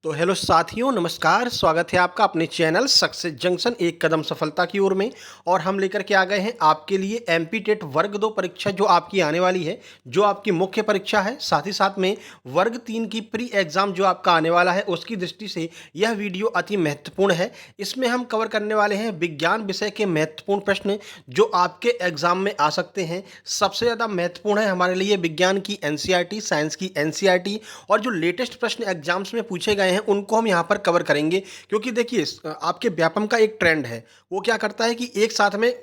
तो हेलो साथियों, नमस्कार। स्वागत है आपका अपने चैनल सक्सेस जंक्शन एक कदम सफलता की ओर में। और हम लेकर के आ गए हैं आपके लिए एमपी टेट वर्ग 2 परीक्षा जो आपकी आने वाली है, जो आपकी मुख्य परीक्षा है। साथ ही साथ में वर्ग 3 की प्री एग्ज़ाम जो आपका आने वाला है, उसकी दृष्टि से यह वीडियो अति महत्वपूर्ण है। इसमें हम कवर करने वाले हैं विज्ञान विषय के महत्वपूर्ण प्रश्न जो आपके एग्ज़ाम में आ सकते हैं। सबसे ज़्यादा महत्वपूर्ण है हमारे लिए विज्ञान की एनसीईआरटी, साइंस की एनसीईआरटी और जो लेटेस्ट प्रश्न एग्जाम्स में पूछे गए हैं उनको हम यहाँ पर कवर करेंगे। क्योंकि देखिए आपके व्यापम का एक ट्रेंड है, वो क्या करता है कि एक साथ में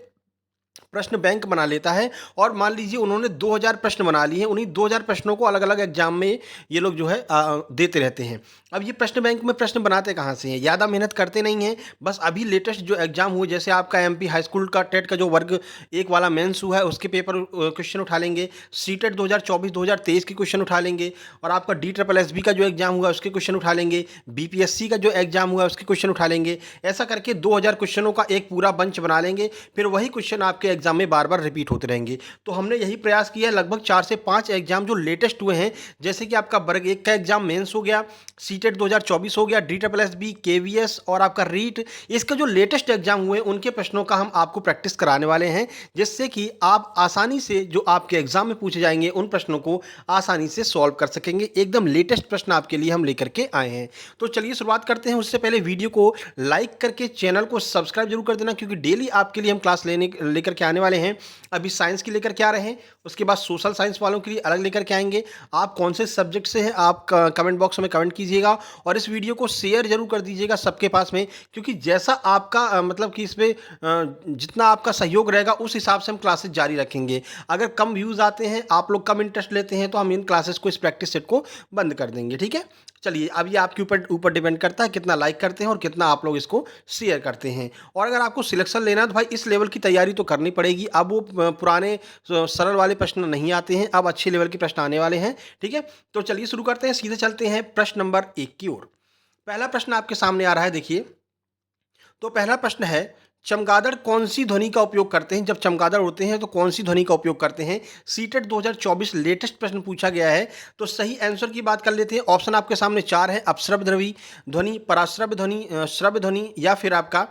प्रश्न बैंक बना लेता है। और मान लीजिए उन्होंने 2000 प्रश्न बना लिए हैं, उन्हीं 2000 प्रश्नों को अलग अलग एग्जाम में ये लोग जो है देते रहते हैं। अब ये प्रश्न बैंक में प्रश्न बनाते कहाँ से हैं? ज़्यादा मेहनत करते नहीं हैं। बस अभी लेटेस्ट जो एग्जाम हुए, जैसे आपका एमपी हाई स्कूल का टेट का जो वर्ग 1 वाला मेंस हुआ है, उसके पेपर क्वेश्चन उठा लेंगे। सीटेट 2024-2023 के क्वेश्चन उठा लेंगे। और आपका DSSB का जो एग्जाम हुआ उसके क्वेश्चन उठा लेंगे। बीपीएससी का जो एग्जाम हुआ उसके क्वेश्चन उठा लेंगे। ऐसा करके 2000 क्वेश्चनों का एक पूरा बंच बना लेंगे। फिर वही क्वेश्चन आपके एग्जाम में बार बार रिपीट होते रहेंगे। तो हमने यही प्रयास किया है। लगभग 4 से 5 एग्जाम जो लेटेस्ट हुए हैं, जैसे कि आपका वर्ग 1 का एग्जाम मेंस हो गया, सीटेट 2024 हो गया, DSSB, केवीएस और आपका रीट, इसका जो लेटेस्ट एग्जाम हुए उनके प्रश्नों का हम आपको प्रैक्टिस कराने वाले हैं, जिससे कि आप आसानी से जो आपके एग्जाम में पूछे जाएंगे उन प्रश्नों को आसानी से सॉल्व कर सकेंगे। एकदम लेटेस्ट प्रश्न आपके लिए हम लेकर के आए हैं। तो चलिए शुरुआत करते हैं। उससे पहले वीडियो को लाइक करके चैनल को सब्सक्राइब जरूर कर देना, क्योंकि डेली आपके लिए हम क्लास लेकर के आने वाले हैं। अभी साइंस की लेकर के आ रहे हैं, उसके बाद सोशल साइंस वालों के लिए अलग लेकर के आएंगे। आप कौन से सब्जेक्ट से हैं आप कमेंट बॉक्स में कमेंट कीजिएगा और इस वीडियो को शेयर जरूर कर दीजिएगा सबके पास में, क्योंकि जैसा आपका मतलब कि इसमें जितना आपका सहयोग रहेगा उस हिसाब से हम क्लासेस जारी रखेंगे। अगर कम व्यूज़ आते हैं, आप लोग कम इंटरेस्ट लेते हैं, तो हम इन क्लासेस को, इस प्रैक्टिस सेट को बंद कर देंगे। ठीक है, चलिए अब ये आपके ऊपर ऊपर डिपेंड करता है कितना लाइक करते हैं और कितना आप लोग इसको शेयर करते हैं। और अगर आपको सिलेक्शन लेना है तो भाई इस लेवल की तैयारी तो करनी पड़ेगी। अब वो पुराने सरल वाले प्रश्न नहीं आते हैं, अब अच्छे लेवल के प्रश्न आने वाले हैं। ठीक है, तो चलिए शुरू करते हैं, सीधे चलते हैं प्रश्न नंबर 1 की ओर। पहला प्रश्न आपके सामने आ रहा है, देखिए। तो पहला प्रश्न है, चमगादड़ कौन सी ध्वनि का उपयोग करते हैं? जब चमगादड़ उड़ते हैं तो कौन सी ध्वनि का उपयोग करते हैं? सीटेट 2024 लेटेस्ट प्रश्न पूछा गया है। तो सही आंसर की बात कर लेते हैं। ऑप्शन आपके सामने 4 है: अपश्रव्य ध्वनि, पराश्रव्य ध्वनि, श्रव्य ध्वनि या फिर आपका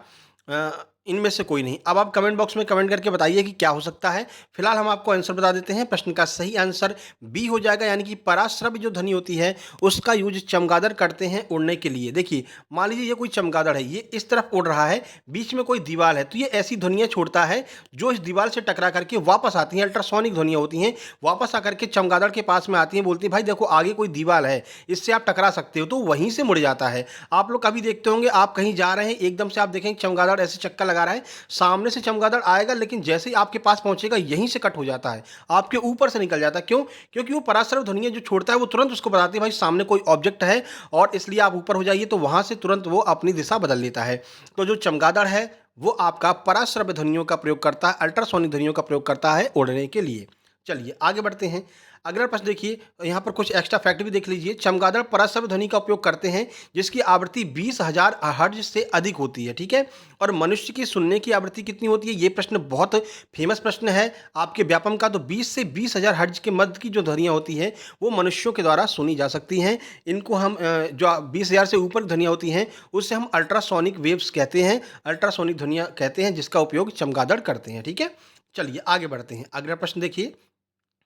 इनमें से कोई नहीं। अब आप कमेंट बॉक्स में कमेंट करके बताइए कि क्या हो सकता है। फिलहाल हम आपको आंसर बता देते हैं। प्रश्न का सही आंसर बी हो जाएगा, यानी कि पराश्रव्य जो ध्वनि होती है उसका यूज चमगादड़ करते हैं उड़ने के लिए। देखिए, मान लीजिए ये कोई चमगादड़ है, ये इस तरफ उड़ रहा है, बीच में कोई दीवार है, तो ये ऐसी ध्वनियाँ छोड़ता है जो इस दीवार से टकरा करके वापस आती हैं। अल्ट्रासोनिक ध्वनियाँ होती हैं, वापस आकर के चमगादड़ के पास में आती हैं, बोलती है भाई देखो आगे कोई दीवार है, इससे आप टकरा सकते हो, तो वहीं से मुड़ जाता है। आप लोग कभी देखते होंगे, आप कहीं जा रहे हैं, एकदम से आप देखेंगे चमगादड़ ऐसे चक्कर लगा रहा है, सामने से चमगादड़ आएगा, लेकिन जैसे ही आपके पास पहुंचेगा यहीं से कट हो जाता है, आपके ऊपर से निकल जाता है। क्यों? क्योंकि वो पराश्रव्य ध्वनियाँ जो छोड़ता है वो तुरंत उसको बताती है भाई सामने कोई ऑब्जेक्ट है और इसलिए आप ऊपर हो जाइए, तो वहां से तुरंत वो अपनी दिशा बदल लेता है। तो जो चमगादड़ है वो आपका पराश्रव्य ध्वनियों का प्रयोग करता है, अल्ट्रासोनिक ध्वनियों का प्रयोग करता है उड़ने के लिए। चलिए आगे बढ़ते हैं। अगला प्रश्न देखिए, यहाँ पर कुछ एक्स्ट्रा फैक्ट भी देख लीजिए। चमगादड़ पराश्रव्य ध्वनि का उपयोग करते हैं जिसकी आवृत्ति 20,000 हर्ट्ज से अधिक होती है। ठीक है, और मनुष्य की सुनने की आवृत्ति कितनी होती है? ये प्रश्न बहुत फेमस प्रश्न है आपके व्यापम का। तो 20 से 20,000 हर्ट्ज के मध्य की जो ध्वनियाँ होती हैं वो मनुष्यों के द्वारा सुनी जा सकती हैं। इनको हम जो 20,000 से ऊपर ध्वनियाँ होती हैं उससे हम अल्ट्रासोनिक वेव्स कहते हैं, अल्ट्रासोनिक ध्वनियाँ कहते हैं, जिसका उपयोग चमगादड़ करते हैं। ठीक है, चलिए आगे बढ़ते हैं। अगला प्रश्न देखिए।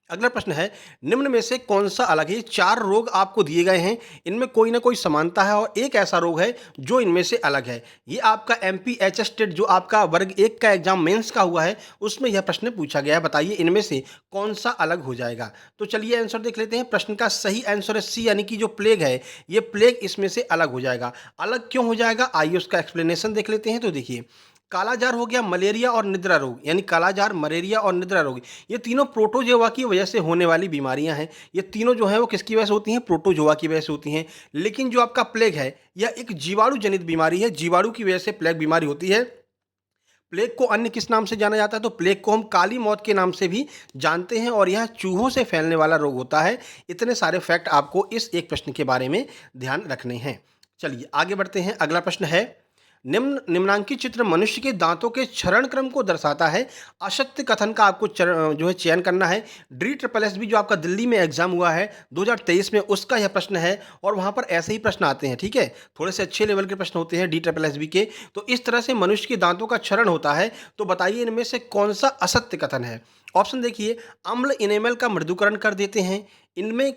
अगला प्रश्न है, निम्न में से कौन सा अलग है? ये 4 रोग आपको दिए गए हैं, इनमें कोई ना कोई समानता है और एक ऐसा रोग है जो इनमें से अलग है। ये आपका एमपीएचएस टेट जो आपका वर्ग 1 का एग्जाम मेंस का हुआ है उसमें यह प्रश्न पूछा गया है। बताइए इनमें से कौन सा अलग हो जाएगा? तो चलिए आंसर देख लेते हैं। प्रश्न का सही आंसर है सी, यानी कि जो प्लेग है, ये प्लेग इसमें से अलग हो जाएगा। अलग क्यों हो जाएगा, आइए उसका एक्सप्लेनेशन देख लेते हैं। तो देखिए, कालाजार हो गया, मलेरिया और निद्रा रोग, यानी कालाजार, मलेरिया और निद्रा रोग, ये तीनों प्रोटोजोआ की वजह से होने वाली बीमारियां हैं। ये तीनों जो है वो किसकी वजह से होती हैं? प्रोटोजोआ की वजह से होती हैं। लेकिन जो आपका प्लेग है यह एक जीवाणु जनित बीमारी है, जीवाणु की वजह से प्लेग बीमारी होती है। प्लेग को अन्य किस नाम से जाना जाता है? तो प्लेग को हम काली मौत के नाम से भी जानते हैं और यह चूहों से फैलने वाला रोग होता है। इतने सारे फैक्ट आपको इस एक प्रश्न के बारे में ध्यान रखने हैं। चलिए आगे बढ़ते हैं। अगला प्रश्न है, निम्नांकित चित्र मनुष्य के दांतों के क्षरण क्रम को दर्शाता है। असत्य कथन का आपको जो है चयन करना है। DSSS जो आपका दिल्ली में एग्जाम हुआ है 2023 में, उसका यह प्रश्न है और वहां पर ऐसे ही प्रश्न आते हैं। ठीक है, थोड़े से अच्छे लेवल के प्रश्न होते हैं DSSS के। तो इस तरह से मनुष्य के दांतों का क्षरण होता है। तो बताइए इनमें से कौन सा असत्य कथन है। ऑप्शन देखिए, अम्ल इनेमल का मृदुकरण कर देते हैं। इनमें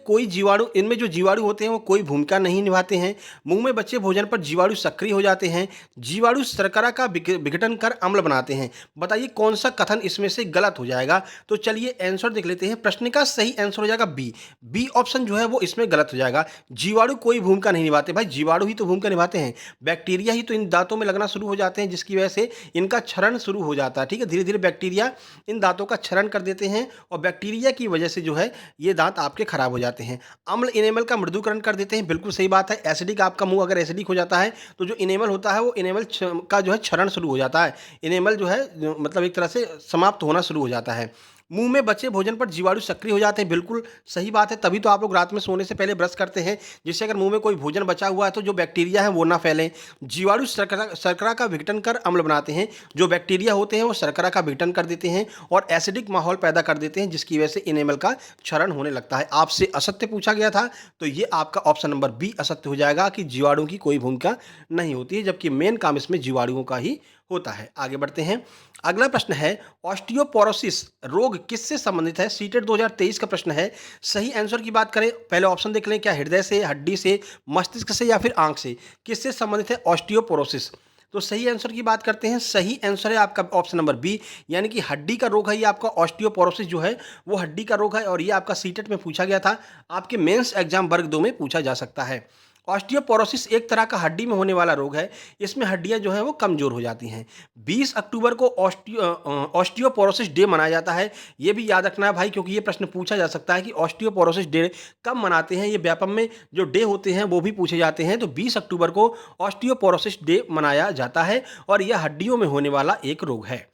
जो जीवाणु होते हैं वो कोई भूमिका नहीं निभाते हैं। मुंह में बचे भोजन पर जीवाणु सक्रिय हो जाते हैं। जीवाणु शर्करा का विघटन कर अम्ल बनाते हैं। बताइए कौन सा कथन इसमें से गलत हो जाएगा। तो चलिए आंसर देख लेते हैं। प्रश्न का सही आंसर हो जाएगा बी ऑप्शन जो है वो इसमें गलत हो जाएगा। जीवाणु कोई भूमिका नहीं निभाते। भाई जीवाणु ही तो भूमिका निभाते हैं। बैक्टीरिया ही तो इन दांतों में लगना शुरू हो जाते हैं, जिसकी वजह से इनका क्षरण शुरू हो जाता है। ठीक है, धीरे धीरे बैक्टीरिया इन दांतों का क्षरण कर देते हैं और बैक्टीरिया की वजह से जो है ये दांत आपके खराब हो जाते हैं। अम्ल इनेमल का मृदुकरण कर देते हैं, बिल्कुल सही बात है। एसिडिक आपका मुंह अगर एसिडिक हो जाता है तो जो इनेमल होता है वो इनेमल का जो है क्षरण शुरू हो जाता है। इनेमल जो है मतलब एक तरह से समाप्त होना शुरू हो जाता है। मुंह में बचे भोजन पर जीवाणु सक्रिय हो जाते हैं, बिल्कुल सही बात है। तभी तो आप लोग रात में सोने से पहले ब्रश करते हैं, जिससे अगर मुंह में कोई भोजन बचा हुआ है तो जो बैक्टीरिया है वो ना फैलें। जीवाणु शर्करा का विघटन कर अम्ल बनाते हैं। जो बैक्टीरिया होते हैं वो शर्करा का विघटन कर देते हैं और एसिडिक माहौल पैदा कर देते हैं, जिसकी वजह से इनेमल का क्षरण होने लगता है। आपसे असत्य पूछा गया था तो ये आपका ऑप्शन नंबर बी असत्य हो जाएगा कि जीवाणु की कोई भूमिका नहीं होती है, जबकि मेन काम इसमें जीवाणुओं का ही होता है। आगे बढ़ते हैं। अगला प्रश्न है, ऑस्टियोपोरोसिस रोग किससे संबंधित है। सीटेट 2023 का प्रश्न है। सही आंसर की बात करें, पहले ऑप्शन देख लें, क्या हृदय से, हड्डी से, मस्तिष्क से या फिर आंख से, किससे संबंधित है ऑस्टियोपोरोसिस। तो सही आंसर की बात करते हैं। सही आंसर है आपका ऑप्शन नंबर बी, यानी कि हड्डी का रोग है ये आपका ऑस्टियोपोरोसिस जो है वो हड्डी का रोग है। और ये आपका सीटेट में पूछा गया था, आपके मेंस एग्जाम वर्ग 2 में पूछा जा सकता है। ऑस्टियोपोरोसिस एक तरह का हड्डी में होने वाला रोग है। इसमें हड्डियां जो है वो कमजोर हो जाती हैं। 20 अक्टूबर को ऑस्टियोपोरोसिस डे मनाया जाता है। ये भी याद रखना है भाई, क्योंकि ये प्रश्न पूछा जा सकता है कि ऑस्टियोपोरोसिस डे कब मनाते हैं। ये व्यापम में जो डे होते हैं वो भी पूछे जाते हैं। तो 20 अक्टूबर को ऑस्टियोपोरोसिस डे मनाया जाता है और यह हड्डियों में होने वाला एक रोग है।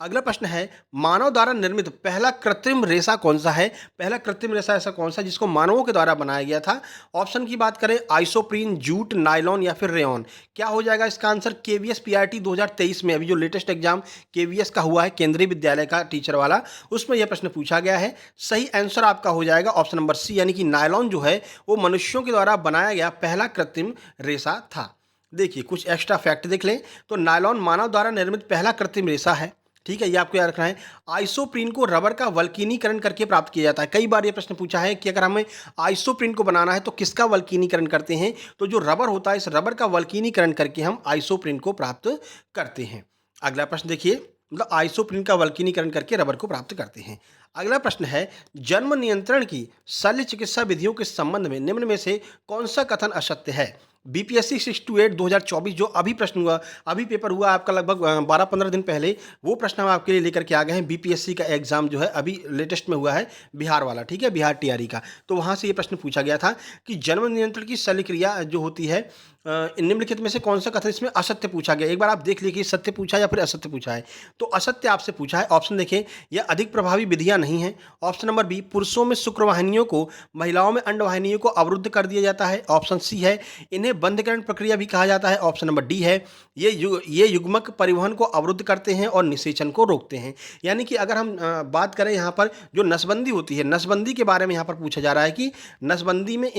अगला प्रश्न है, मानव द्वारा निर्मित पहला कृत्रिम रेशा कौन सा है। पहला कृत्रिम रेशा ऐसा कौन सा जिसको मानवों के द्वारा बनाया गया था। ऑप्शन की बात करें, आइसोप्रीन, जूट, नायलॉन या फिर रेयॉन। क्या हो जाएगा इसका आंसर। केवीएस पीआरटी 2023 में अभी जो लेटेस्ट एग्जाम केवीएस का हुआ है, केंद्रीय विद्यालय का टीचर वाला, उसमें यह प्रश्न पूछा गया है। सही आंसर आपका हो जाएगा ऑप्शन नंबर सी, यानी कि नायलॉन जो है वो मनुष्यों के द्वारा बनाया गया पहला कृत्रिम रेशा था। देखिए कुछ एक्स्ट्रा फैक्ट देख लें तो नायलॉन मानव द्वारा निर्मित पहला कृत्रिम रेशा है। ठीक है, ये आपको याद रखना है। आइसोप्रीन को रबर का वल्कीनीकरण करके प्राप्त किया जाता है। कई बार ये प्रश्न पूछा है कि अगर हमें आइसोप्रीन को बनाना है तो किसका वल्कीनीकरण करते हैं। तो जो रबर होता है, इस रबर का वल्कीनीकरण करके हम आइसोप्रीन को प्राप्त करते हैं। अगला प्रश्न देखिए, मतलब आइसोप्रीन का वल्कीनीकरण करके रबर को प्राप्त करते हैं। अगला प्रश्न है, जन्म नियंत्रण की शल्य चिकित्सा विधियों के संबंध में निम्न में से कौन सा कथन असत्य है। बीपीएससी 628 2024 जो अभी प्रश्न हुआ, अभी पेपर हुआ आपका लगभग 12-15 दिन पहले, वो प्रश्न हम आपके लिए लेकर के आ गए हैं। बीपीएससी का एग्जाम जो है अभी लेटेस्ट में हुआ है, बिहार वाला। ठीक है, बिहार टीआरई का। तो वहाँ से ये प्रश्न पूछा गया था कि जन्म नियंत्रण की शल्य क्रिया जो होती है, निम्नलिखित में से कौन सा कथन इसमें असत्य पूछा गया। एक बार आप देख लीजिए सत्य पूछा या फिर असत्य पूछा है। तो असत्य आपसे पूछा है। ऑप्शन देखें, यह अधिक प्रभावी विधियां नहीं है। ऑप्शन नंबर बी, पुरुषों में शुक्रवाहिनियों को, महिलाओं में अंडवाहिनियों को अवरुद्ध कर दिया जाता है। ऑप्शन सी है, इन्हें बंधकरण प्रक्रिया भी कहा जाता है। ऑप्शन नंबर डी है, ये युग्मक परिवहन को अवरुद्ध करते हैं और निषेचन को रोकते हैं। यानी कि अगर हम बात करें यहाँ पर जो नसबंदी होती है, नसबंदी के बारे में यहाँ पर पूछा जा रहा है कि नसबंदी में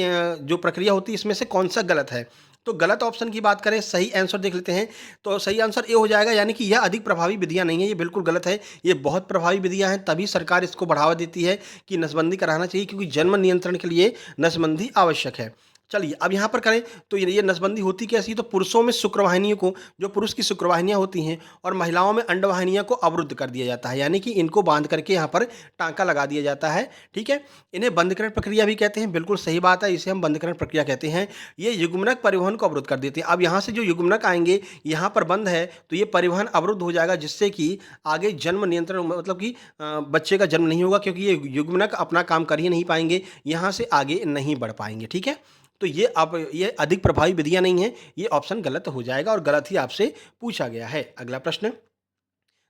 जो प्रक्रिया होती है इसमें से कौन सा गलत है। तो गलत ऑप्शन की बात करें, सही आंसर देख लेते हैं। तो सही आंसर ये हो जाएगा, यानी कि यह अधिक प्रभावी विधियां नहीं है। ये बिल्कुल गलत है। ये बहुत प्रभावी विधियां हैं, तभी सरकार इसको बढ़ावा देती है कि नसबंदी कराना चाहिए, क्योंकि जन्म नियंत्रण के लिए नसबंदी आवश्यक है। चलिए अब यहाँ पर करें तो ये नसबंदी होती कैसी। तो पुरुषों में शुक्रवाहिनियों को, जो पुरुष की शुक्रवाहिनियाँ होती हैं, और महिलाओं में अंडवाहिनियाँ को अवरुद्ध कर दिया जाता है, यानी कि इनको बांध करके यहाँ पर टांका लगा दिया जाता है। ठीक है, इन्हें बंधकरण प्रक्रिया भी कहते हैं। बिल्कुल सही बात है, इसे हम बंधकरण प्रक्रिया कहते हैं। ये युग्मनक परिवहन को अवरुद्ध कर देते हैं। अब यहाँ से जो युग्मनक आएंगे, यहाँ पर बंद है तो ये परिवहन अवरुद्ध हो जाएगा, जिससे कि आगे जन्म नियंत्रण, मतलब कि बच्चे का जन्म नहीं होगा, क्योंकि ये युग्मनक अपना काम कर ही नहीं पाएंगे, यहाँ से आगे नहीं बढ़ पाएंगे। ठीक है, तो ये अधिक प्रभावी विधियां नहीं है। ये ऑप्शन गलत हो जाएगा और गलत ही आपसे पूछा गया है। अगला प्रश्न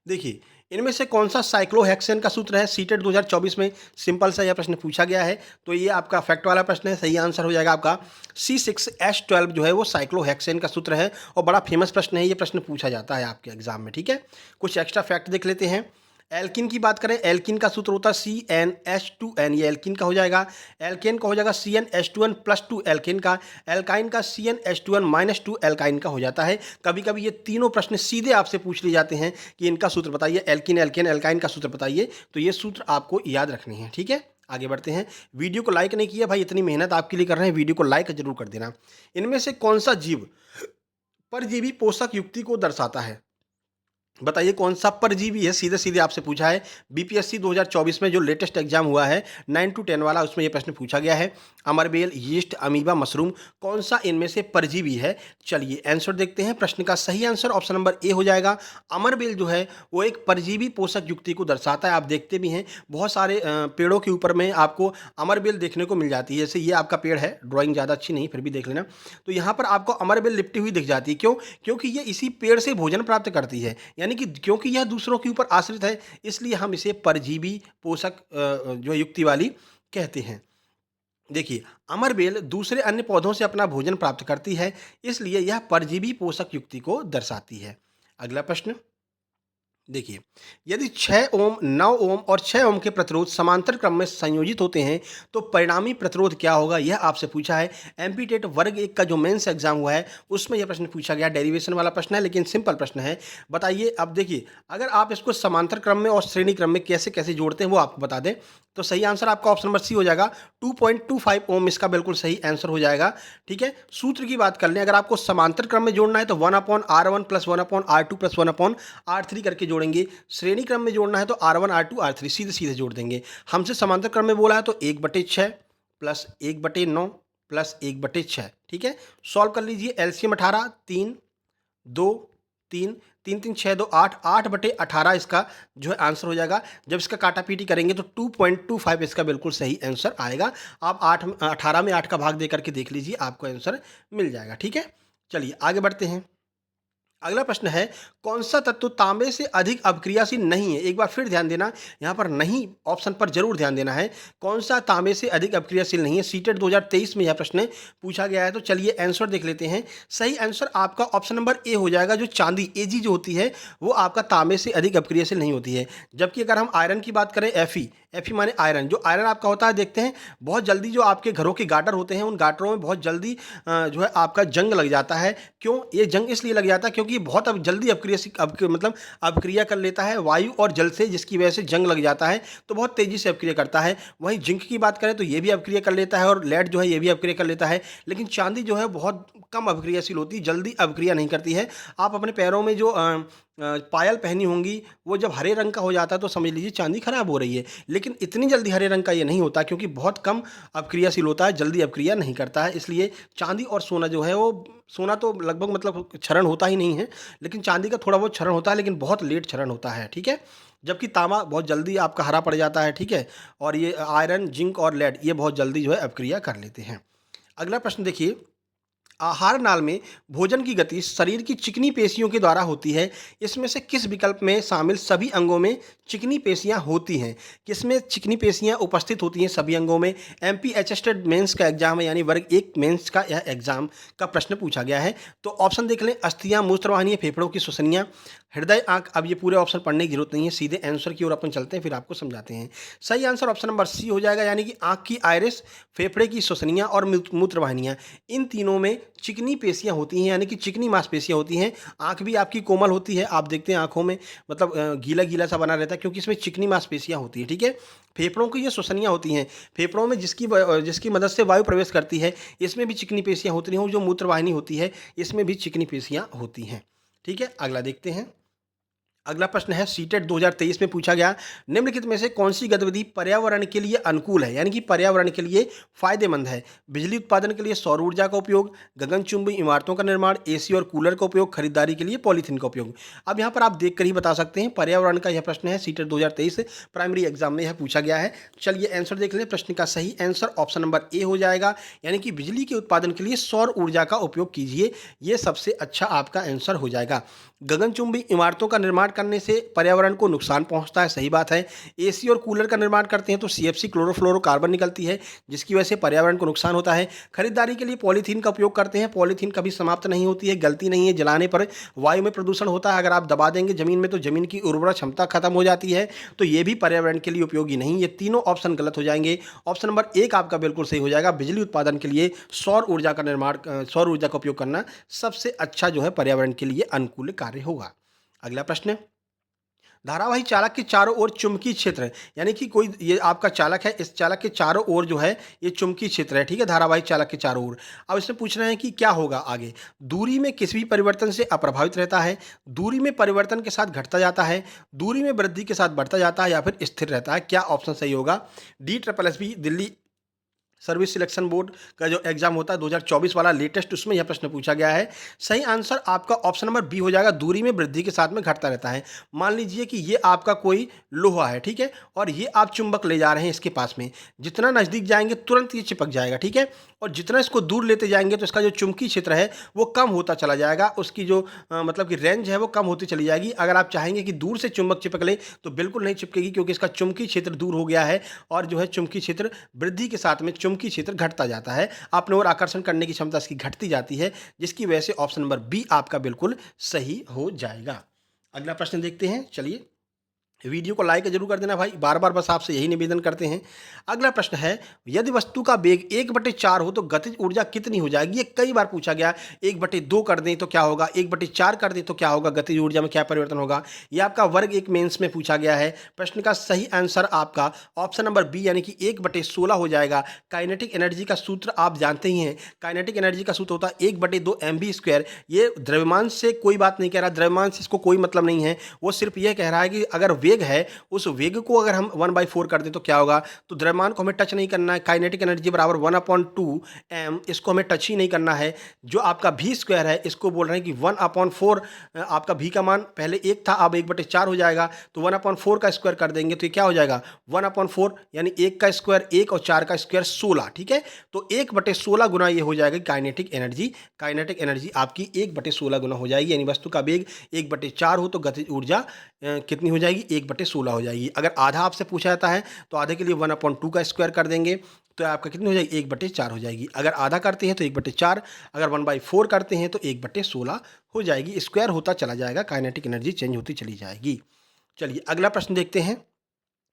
देखिए, इनमें से कौन सा साइक्लोहेक्सेन का सूत्र है? सीटेट 2024 में सिंपल सा यह प्रश्न पूछा गया है, तो ये आपका फैक्ट वाला प्रश्न है। सही आंसर हो जाएगा आपका C6H12 जो है वो साइक्लोहेक्सेन का सूत्र है और बड़ा फेमस प्रश्न है, ये प्रश्न पूछा जाता है आपके एग्जाम में। ठीक है, कुछ एक्स्ट्रा फैक्ट देख लेते हैं। एल्किन की बात करें, एल्किन का सूत्र होता है CnH2n, ये एल्किन का हो जाएगा। एल्केन का हो जाएगा CnH2n+2 एल्केन का। एल्काइन का CnH2n-2 एल्काइन का हो जाता है। कभी कभी ये तीनों प्रश्न सीधे आपसे पूछ लिए जाते हैं कि इनका सूत्र बताइए, एल्किन, एल्केन, एल्काइन का सूत्र बताइए, तो ये सूत्र आपको याद रखने हैं। ठीक है, आगे बढ़ते हैं। वीडियो को लाइक नहीं किया भाई, इतनी मेहनत आपके लिए कर रहे हैं, वीडियो को लाइक जरूर कर देना। इनमें से कौन सा जीव परजीवी पोषक युक्ति को दर्शाता है? बताइए कौन सा परजीवी है, सीधे सीधे आपसे पूछा है। बीपीएससी 2024 में जो लेटेस्ट एग्जाम हुआ है 9 to 10 वाला, उसमें ये प्रश्न पूछा गया है। अमरबेल, यीस्ट, अमीबा, मशरूम, कौन सा इनमें से परजीवी है? चलिए आंसर देखते हैं। प्रश्न का सही आंसर ऑप्शन नंबर ए हो जाएगा। अमरबेल जो है वो एक परजीवी पोषक युक्ति को दर्शाता है। आप देखते भी हैं बहुत सारे पेड़ों के ऊपर में आपको अमरबेल देखने को मिल जाती है। जैसे ये आपका पेड़ है, ड्राइंग ज़्यादा अच्छी नहीं फिर भी देख लेना, तो यहाँ पर आपको अमरबेल लिपटी हुई दिख जाती है। क्यों? क्योंकि ये इसी पेड़ से भोजन प्राप्त करती है, यानी कि क्योंकि यह दूसरों के ऊपर आश्रित है, इसलिए हम इसे परजीवी पोषक जो युक्ति वाली कहते हैं। देखिए, अमरबेल दूसरे अन्य पौधों से अपना भोजन प्राप्त करती है, इसलिए यह परजीवी पोषक युक्ति को दर्शाती है। अगला प्रश्न देखिए, यदि 6 ओम, 9 ओम और 6 ओम के प्रतिरोध समांतर क्रम में संयोजित होते हैं तो परिणामी प्रतिरोध क्या होगा? यह आपसे पूछा है। एमपी टेट वर्ग 1 का जो मेंस एग्जाम हुआ है उसमें यह प्रश्न पूछा गया। डेरिवेशन वाला प्रश्न है लेकिन सिंपल प्रश्न है। बताइए, अब देखिए, अगर आप इसको समांतर क्रम में और श्रेणी क्रम में कैसे कैसे जोड़ते हैं वो आपको बता दें, तो सही आंसर आपका ऑप्शन नंबर सी हो जाएगा। 2.25 ओम इसका बिल्कुल सही आंसर हो जाएगा। ठीक है, सूत्र की बात कर लें, अगर आपको समांतर क्रम में जोड़ना है तो 1/R1 + 1/R2 + 1/R3 करके जोड़ेंगे। श्रेणी क्रम में जोड़ना है तो R1 R2 R3 सीधे सीधे जोड़ देंगे। हमसे समांतर क्रम में बोला है तो 1/6 + 1/9 + 1/6। ठीक है, सॉल्व कर लीजिए। एलसीएम 18, 3, 2, 3, 3 3 6 2 8, 8/18 इसका जो है आंसर हो जाएगा। जब इसका काटा पीटी करेंगे तो 2.25 इसका बिल्कुल सही आंसर आएगा। आप 18 में 8 का भाग दे करके देख लीजिए, आपको आंसर मिल जाएगा। ठीक है, चलिए आगे बढ़ते हैं। अगला प्रश्न है, कौन सा तत्व तांबे से अधिक अपक्रियाशील नहीं है? एक बार फिर ध्यान देना, यहाँ पर नहीं ऑप्शन पर जरूर ध्यान देना है। कौन सा तांबे से अधिक अपक्रियाशील नहीं है? सीटेट 2023 में यह प्रश्न पूछा गया है। तो चलिए आंसर देख लेते हैं। सही आंसर आपका ऑप्शन नंबर ए हो जाएगा। जो चांदी एजी जो होती है वो आपका तांबे से अधिक अपक्रियाशील नहीं होती है। जबकि अगर हम आयरन की बात करें, एफी, एफी माने आयरन, जो आयरन आपका होता है, देखते हैं बहुत जल्दी जो आपके घरों के गाटर होते हैं उन गाटरों में बहुत जल्दी जो है आपका जंग लग जाता है। क्यों ये जंग इसलिए लग जाता है? क्योंकि ये बहुत अब जल्दी मतलब अपक्रिया कर लेता है वायु और जल से, जिसकी वजह से जंग लग जाता है, तो बहुत तेजी से अपक्रिया करता है। वहीं जिंक की बात करें तो ये भी अपक्रिया कर लेता है और लेड जो है ये भी अपक्रिया कर लेता है। लेकिन चांदी जो है बहुत कम अपक्रियाशील होती है, जल्दी अपक्रिया नहीं करती है। आप अपने पैरों में जो पायल पहनी होंगी वो जब हरे रंग का हो जाता है तो समझ लीजिए चांदी खराब हो रही है। लेकिन इतनी जल्दी हरे रंग का ये नहीं होता, क्योंकि बहुत कम अपक्रियाशील होता है, जल्दी अपक्रिया नहीं करता है। इसलिए चांदी और सोना जो है वो, सोना तो लगभग मतलब क्षरण होता ही नहीं है, लेकिन चांदी का थोड़ा बहुत क्षरण होता है, लेकिन बहुत लेट क्षरण होता है। ठीक है, जबकि तांबा बहुत जल्दी आपका हरा पड़ जाता है। ठीक है, और ये आयरन, जिंक और लेड ये बहुत जल्दी जो है अपक्रिया कर लेते हैं। अगला प्रश्न देखिए, आहार नाल में भोजन की गति शरीर की चिकनी पेशियों के द्वारा होती है। इसमें से किस विकल्प में शामिल सभी अंगों में चिकनी पेशियां होती हैं? किसमें चिकनी पेशियां उपस्थित होती हैं सभी अंगों में? एमपी एचएसटेड मेंस का एग्जाम है, यानी वर्ग 1 मेंस का यह एग्जाम का प्रश्न पूछा गया है। तो ऑप्शन देख लें, अस्थियां, मूत्रवाहिनी, फेफड़ों की श्वसनियां, हृदय, आंख। अब ये पूरे ऑप्शन पढ़ने की जरूरत नहीं है, सीधे आंसर की ओर अपन चलते हैं, फिर आपको समझाते हैं। सही आंसर ऑप्शन नंबर सी हो जाएगा, यानी कि आंख की आइरिस, फेफड़े की श्वसनियां और मूत्रवाहिनियां, इन तीनों में चिकनी पेशियां होती हैं, यानी कि चिकनी मांसपेशियां होती हैं। आंख भी आपकी कोमल होती है, आप देखते हैं आंखों में मतलब गीला गीला सा बना रहता है, क्योंकि इसमें चिकनी मांसपेशियां होती है। ठीक है, फेफड़ों की ये श्वसनियां होती हैं, फेफड़ों में जिसकी मदद से वायु प्रवेश करती है, इसमें भी चिकनी पेशियां होती हैं। जो मूत्रवाहिनी होती है इसमें भी चिकनी पेशियां होती हैं। ठीक है, अगला देखते हैं। अगला प्रश्न है, सीटेट 2023 में पूछा गया, निम्नलिखित में से कौन सी गतिविधि पर्यावरण के लिए अनुकूल है, यानी कि पर्यावरण के लिए फायदेमंद है? बिजली उत्पादन के लिए सौर ऊर्जा का उपयोग, गगनचुंबी इमारतों का निर्माण, एसी और कूलर का उपयोग, खरीदारी के लिए पॉलीथीन का उपयोग। अब यहाँ पर आप देखकर ही बता सकते हैं, पर्यावरण का यह प्रश्न है, सीटेट 2023 प्राइमरी एग्जाम में यह पूछा गया है। चलिए आंसर देख लें। प्रश्न का सही आंसर ऑप्शन नंबर ए हो जाएगा, यानी कि बिजली के उत्पादन के लिए सौर ऊर्जा का उपयोग कीजिए, ये सबसे अच्छा आपका आंसर हो जाएगा। गगनचुंबी इमारतों का निर्माण करने से पर्यावरण को नुकसान पहुंचता है, सही बात है। एसी और कूलर का निर्माण करते हैं तो सीएफसी क्लोरोफ्लोरोकार्बन निकलती है, जिसकी वजह से पर्यावरण को नुकसान होता है। खरीदारी के लिए पॉलीथीन का उपयोग करते हैं, पॉलीथीन कभी समाप्त नहीं होती है, गलती नहीं है, जलाने पर वायु में प्रदूषण होता है। अगर आप दबा देंगे जमीन में तो जमीन की उर्वरा क्षमता खत्म हो जाती है, तो ये भी पर्यावरण के लिए उपयोगी नहीं। ये तीनों ऑप्शन गलत हो जाएंगे। ऑप्शन नंबर 1 आपका बिल्कुल सही हो जाएगा। बिजली उत्पादन के लिए सौर ऊर्जा का उपयोग करना सबसे अच्छा जो है पर्यावरण के लिए अनुकूल कार्य होगा। अगला प्रश्न, धारावाही चालक के चारों ओर चुंबकीय क्षेत्र, यानी कि कोई ये आपका चालक है, इस चालक के चारों ओर जो है ये चुंबकीय क्षेत्र है, ठीक है, धारावाही चालक के चारों ओर। अब इसमें पूछ रहे हैं कि क्या होगा आगे। दूरी में किसी भी परिवर्तन से अप्रभावित रहता है, दूरी में परिवर्तन के साथ घटता जाता है, दूरी में वृद्धि के साथ बढ़ता जाता है, या फिर स्थिर रहता है। क्या ऑप्शन सही होगा। DSSB Delhi service selection board का जो एग्जाम होता है 2024 वाला लेटेस्ट, उसमें यह प्रश्न पूछा गया है। सही आंसर आपका ऑप्शन नंबर बी हो जाएगा, दूरी में वृद्धि के साथ में घटता रहता है। मान लीजिए कि ये आपका कोई लोहा है, ठीक है, और ये आप चुंबक ले जा रहे हैं इसके पास में, जितना नज़दीक जाएंगे तुरंत ये चिपक जाएगा, ठीक है, और जितना इसको दूर लेते जाएंगे तो इसका जो चुंबकीय क्षेत्र है वो कम होता चला जाएगा, उसकी जो मतलब कि रेंज है वो कम होती चली जाएगी। अगर आप चाहेंगे कि दूर से चुंबक चिपक ले तो बिल्कुल नहीं चिपकेगी, क्योंकि इसका चुंबकीय क्षेत्र दूर हो गया है, और जो है चुंबकीय क्षेत्र वृद्धि के साथ में चुंबकीय क्षेत्र घटता जाता है, अपने ओर आकर्षण करने की क्षमता इसकी घटती जाती है, जिसकी वजह से ऑप्शन नंबर बी आपका बिल्कुल सही हो जाएगा। अगला प्रश्न देखते हैं, चलिए वीडियो को लाइक जरूर कर देना भाई, बार बार बस आपसे यही निवेदन करते हैं। अगला प्रश्न है, यदि वस्तु का वेग 1/4 हो तो गतिज ऊर्जा कितनी हो जाएगी। ये कई बार पूछा गया। 1/2 कर दें तो क्या होगा, 1/4 कर दें तो क्या होगा, गतिज ऊर्जा में क्या परिवर्तन होगा। ये आपका वर्ग 1 मेंस में पूछा गया है। प्रश्न का सही आंसर आपका ऑप्शन नंबर बी यानी कि 1/16 हो जाएगा। काइनेटिक एनर्जी का सूत्र आप जानते ही हैं, काइनेटिक एनर्जी का सूत्र होता है 1/2 mv²। ये द्रव्यमान से कोई बात नहीं कह रहा, द्रव्यमान से इसको कोई मतलब नहीं है, वो सिर्फ यह कह रहा है कि अगर वेग है उस वेग को अगर हम 1/4 कर दें तो क्या होगा। तो द्रव्यमान को हमें टच नहीं करना है, काइनेटिक एनर्जी बराबर 1/2 m, इसको हमें टच ही नहीं करना है। जो आपका v² है इसको बोल रहे हैं कि 1/4, आपका v का मान पहले 1 था, अब 1/4 हो जाएगा, तो 1/4 का स्क्वायर कर देंगे तो ये क्या हो जाएगा 1/4 यानी 1 का स्क्वायर 1 और 4 का स्क्वायर 16, ठीक है। तो 1/16 गुना ये हो जाएगा काइनेटिक एनर्जी। काइनेटिक एनर्जी आपकी 1/16 गुना हो जाएगी, यानी वस्तु का वेग 1/4 हो तो गतिज ऊर्जा कितनी हो जाएगी, 1/16 हो जाएगी। अगर आधा आपसे पूछा जाता है तो आधे के लिए 1/2 का स्क्वायर कर देंगे तो आपका कितनी हो जाएगी, 1/4 हो जाएगी। अगर आधा करते हैं तो 1/4, अगर 1/4 करते हैं तो 1/16 हो जाएगी। स्क्वायर होता चला जाएगा, काइनेटिक एनर्जी चेंज होती चली जाएगी। चलिए अगला प्रश्न देखते हैं,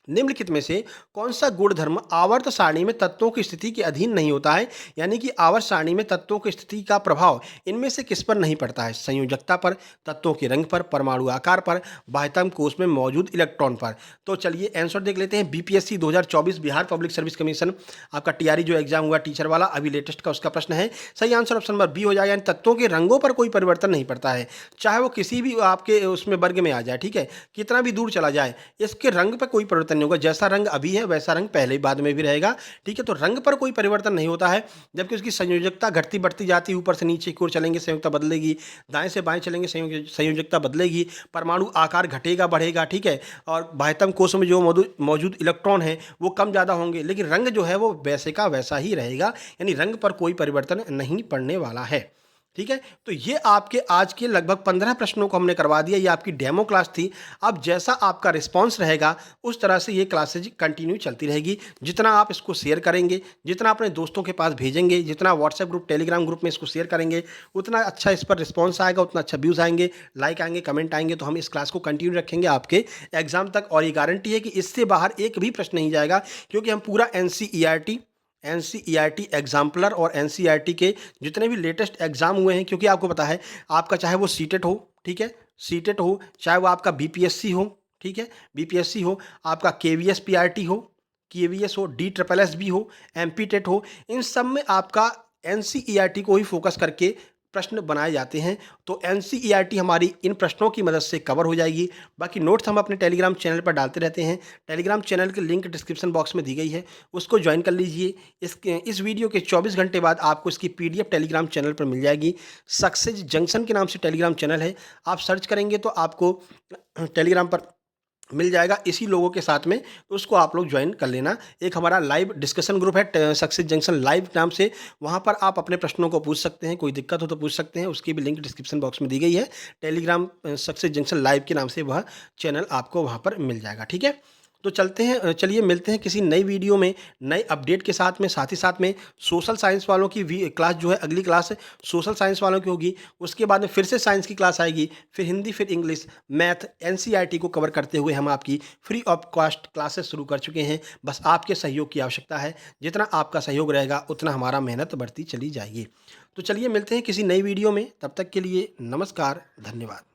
निम्नलिखित में से कौन सा गुणधर्म आवर्त सारणी में तत्वों की स्थिति के अधीन नहीं होता है, यानी कि आवर्त सारणी में तत्वों की स्थिति का प्रभाव इनमें से किस पर नहीं पड़ता है। संयोजकता पर, तत्वों के रंग पर, परमाणु आकार पर, बाह्यतम कोश में मौजूद इलेक्ट्रॉन पर। तो चलिए आंसर देख लेते हैं। BPSC 2024 Bihar public service commission आपका टीआरई जो एग्जाम हुआ टीचर वाला अभी लेटेस्ट का, उसका प्रश्न है। सही आंसर ऑप्शन नंबर बी हो जाएगा, यानी तत्वों के रंगों पर कोई परिवर्तन नहीं पड़ता है, चाहे वो किसी भी आपके उसमें वर्ग में आ जाए, ठीक है, कितना भी दूर चला जाए, इसके रंग पर कोई परिवर्तन नहीं होगा। जैसा रंग अभी है वैसा रंग पहले बाद में भी रहेगा, ठीक है। तो रंग पर कोई परिवर्तन नहीं होता है, जबकि उसकी संयोजकता घटती बढ़ती जाती है, ऊपर से नीचे की ओर चलेंगे संयोजकता बदलेगी, दाएं से बाएं चलेंगे संयोजकता बदलेगी, परमाणु आकार घटेगा बढ़ेगा, ठीक है, और बाह्यतम कोश में जो मौजूद इलेक्ट्रॉन है वो कम ज़्यादा होंगे, लेकिन रंग जो है वो वैसे का वैसा ही रहेगा, यानी रंग पर कोई परिवर्तन नहीं पड़ने वाला है, ठीक है। तो ये आपके आज के लगभग 15 प्रश्नों को हमने करवा दिया। ये आपकी डेमो क्लास थी। अब जैसा आपका रिस्पांस रहेगा उस तरह से ये क्लासेज कंटिन्यू चलती रहेगी। जितना आप इसको शेयर करेंगे, जितना अपने दोस्तों के पास भेजेंगे, जितना व्हाट्सएप ग्रुप टेलीग्राम ग्रुप में इसको शेयर करेंगे, उतना अच्छा इस पर रिस्पॉन्स आएगा, उतना अच्छा व्यूज़ आएंगे, लाइक आएंगे, कमेंट आएंगे। तो हम इस क्लास को कंटिन्यू रखेंगे आपके एग्जाम तक, और ये गारंटी है कि इससे बाहर एक भी प्रश्न नहीं जाएगा, क्योंकि हम पूरा एनसीईआरटी एग्जाम्पलर और एनसीईआरटी के जितने भी लेटेस्ट एग्जाम हुए हैं, क्योंकि आपको पता है आपका चाहे वो सीटेट हो, ठीक है, सीटेट हो, चाहे वो आपका बीपीएससी हो, ठीक है, बीपीएससी हो, आपका केवीएस पीआरटी हो, केवीएस हो, DSSB हो, एमपीटेट हो, इन सब में आपका एनसीईआरटी को ही फोकस करके प्रश्न बनाए जाते हैं। तो एनसीईआरटी हमारी इन प्रश्नों की मदद से कवर हो जाएगी। बाकी नोट्स हम अपने टेलीग्राम चैनल पर डालते रहते हैं। टेलीग्राम चैनल की लिंक डिस्क्रिप्शन बॉक्स में दी गई है, उसको ज्वाइन कर लीजिए। इस वीडियो के 24 घंटे बाद आपको इसकी पीडीएफ टेलीग्राम चैनल पर मिल जाएगी। सक्सेस जंक्शन के नाम से टेलीग्राम चैनल है, आप सर्च करेंगे तो आपको टेलीग्राम पर मिल जाएगा इसी लोगों के साथ में, तो उसको आप लोग ज्वाइन कर लेना। एक हमारा लाइव डिस्कशन ग्रुप है सक्सेस जंक्शन लाइव नाम से, वहाँ पर आप अपने प्रश्नों को पूछ सकते हैं, कोई दिक्कत हो तो पूछ सकते हैं, उसकी भी लिंक डिस्क्रिप्शन बॉक्स में दी गई है। टेलीग्राम सक्सेस जंक्शन लाइव के नाम से वह चैनल आपको वहाँ पर मिल जाएगा, ठीक है। तो चलते हैं चलिए मिलते हैं किसी नई वीडियो में, नए अपडेट के साथ में। साथ ही साथ में सोशल साइंस वालों की क्लास जो है, अगली क्लास सोशल साइंस वालों की होगी, उसके बाद में फिर से साइंस की क्लास आएगी, फिर हिंदी, फिर इंग्लिश, मैथ, एनसीईआरटी को कवर करते हुए हम आपकी फ्री ऑफ कॉस्ट क्लासेस शुरू कर चुके हैं। बस आपके सहयोग की आवश्यकता है, जितना आपका सहयोग रहेगा उतना हमारा मेहनत बढ़ती चली जाएगी। तो चलिए मिलते हैं किसी नई वीडियो में, तब तक के लिए नमस्कार, धन्यवाद।